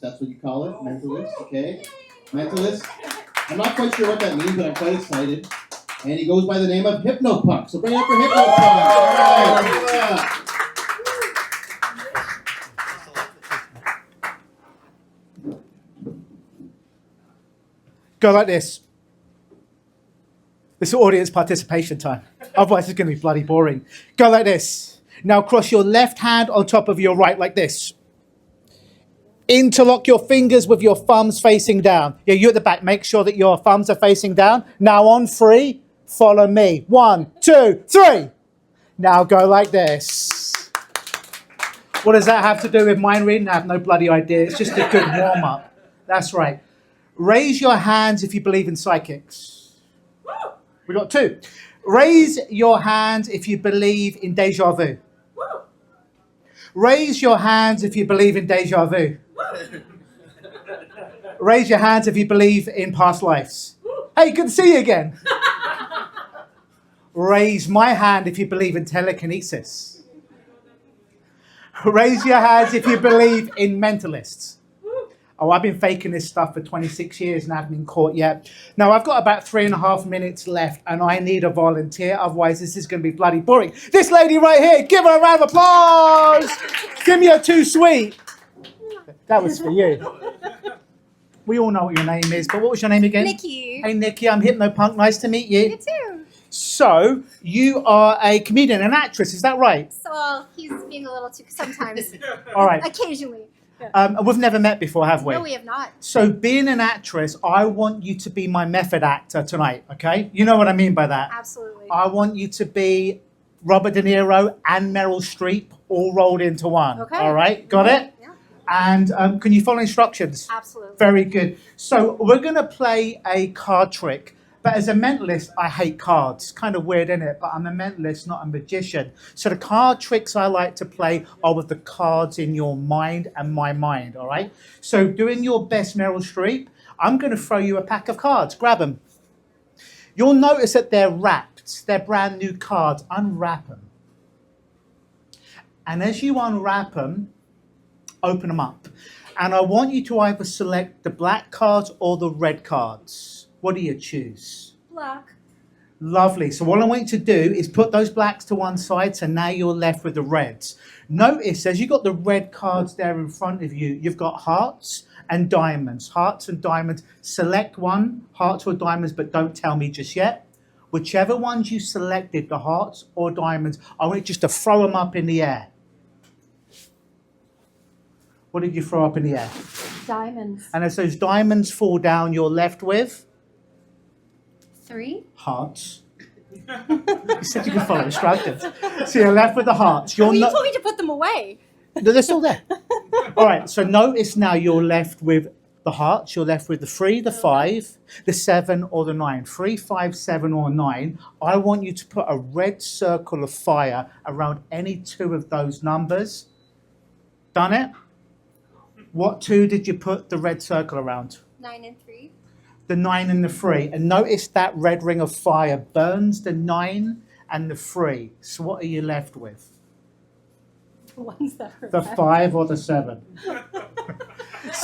That's what you call it, mentalist, okay? Mentalist. I'm not quite sure what that means, but I'm quite excited. And he goes by the name of Hypno-Punk. So bring it up for Hypno-Punk. All right, give it up. Go like this. This is audience participation time. Otherwise, it's going to be bloody boring. Go like this. Now cross your left hand on top of your right like this. Interlock your fingers with your thumbs facing down. Yeah, you at the back. Make sure that your thumbs are facing down. Now on 3, follow me. 1, 2, 3. Now go like this. What does that have to do with mind reading? I have no bloody idea. It's just a good warm-up. That's right. Raise your hands if you believe in psychics. We got 2. Raise your hands if you believe in deja vu. Raise your hands if you believe in deja vu. Raise your hands if you believe in past lives. Hey, good to see you again. Raise my hand if you believe in telekinesis. Raise your hands if you believe in mentalists. Oh, I've been faking this stuff for 26 years and I haven't been caught yet. Now, I've got about 3.5 minutes left and I need a volunteer. Otherwise, this is going to be bloody boring. This lady right here, give her a round of applause. Give me a 2 sweet. That was for you. We all know what your name is, but what was your name again? Nikki. Hey, Nikki, I'm Hypno-Punk. Nice to meet you. You too. So, you are a comedian, an actress, is that right? So he's being a little too sometimes. All right. Occasionally. We've never met before, have we? No, we have not. So being an actress, I want you to be my method actor tonight, okay? You know what I mean by that? Absolutely. I want you to be Robert De Niro and Meryl Streep all rolled into one. Okay. All right, got it? Yeah. And can you follow instructions? Absolutely. Very good. So we're going to play a card trick. But as a mentalist, I hate cards. Kind of weird, isn't it? But I'm a mentalist, not a magician. So the card tricks I like to play are with the cards in your mind and my mind, all right? So doing your best, Meryl Streep, I'm going to throw you a pack of cards. Grab them. You'll notice that they're wrapped. They're brand new cards. Unwrap them. And as you unwrap them, open them up. And I want you to either select the black cards or the red cards. What do you choose? Black. Lovely. So what I want you to do is put those blacks to one side, so now you're left with the reds. Notice as you've got the red cards there in front of you, you've got hearts and diamonds. Hearts and diamonds. Select one, hearts or diamonds, but don't tell me just yet. Whichever ones you selected, the hearts or diamonds, I want you just to throw them up in the air. What did you throw up in the air? Diamonds. And as those diamonds fall down, you're left with? 3. Hearts. You said you could follow instructions. So you're left with the hearts. You told me to put them away. They're still there. All right, so notice now you're left with the hearts. You're left with the 3, the 5, the 7, or the 9. 3, 5, 7, or 9. I want you to put a red circle of fire around any 2 of those numbers. Done it? What 2 did you put the red circle around? 9 and 3. The 9 and the 3. And notice that red ring of fire burns the 9 and the 3. So what are you left with? The ones that are The 5 or the 7? I'm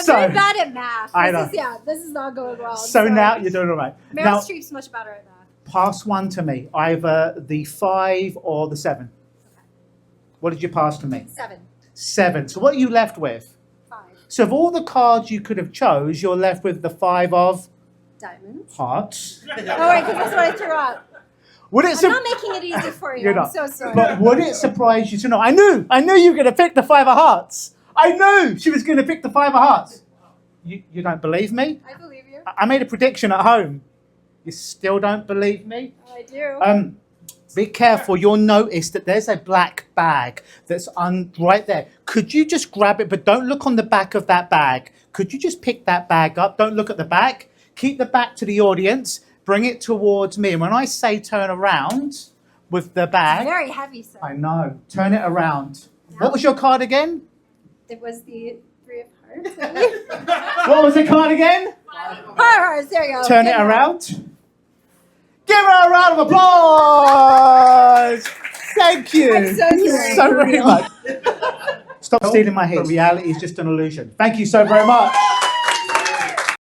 very bad at math. I know. This is not going well. So now you're doing all right. Meryl Now, Streep's much better at math. pass one to me. Either the 5 or the 7. What did you pass to me? 7. 7. So what are you left with? 5. So of all the cards you could have chose, you're left with the 5 of Diamonds. hearts. Oh, right, because that's what I threw up. Would it I'm not making it easy for you. You're I'm not. so sorry. But would it surprise you to know? I knew you were going to pick the 5 of hearts. I knew she was going to pick the 5 of hearts. You don't believe me? I believe you. I made a prediction at home. You still don't believe me? I do. Be careful. You'll notice that there's a black bag that's right there. Could you just grab it, but don't look on the back of that bag. Could you just pick that bag up? Don't look at the back. Keep the back to the audience. Bring it towards me. And when I say turn around with the bag. It's very heavy, sir. I know. Turn it around. Yeah. What was your card again? It was the 3 of hearts. What was the card again? Hearts, there you go. Turn it around. Give her a round of applause. Thank you I'm so sorry. so very much. Stop stealing my hit. Reality is just an illusion. Thank you so very much.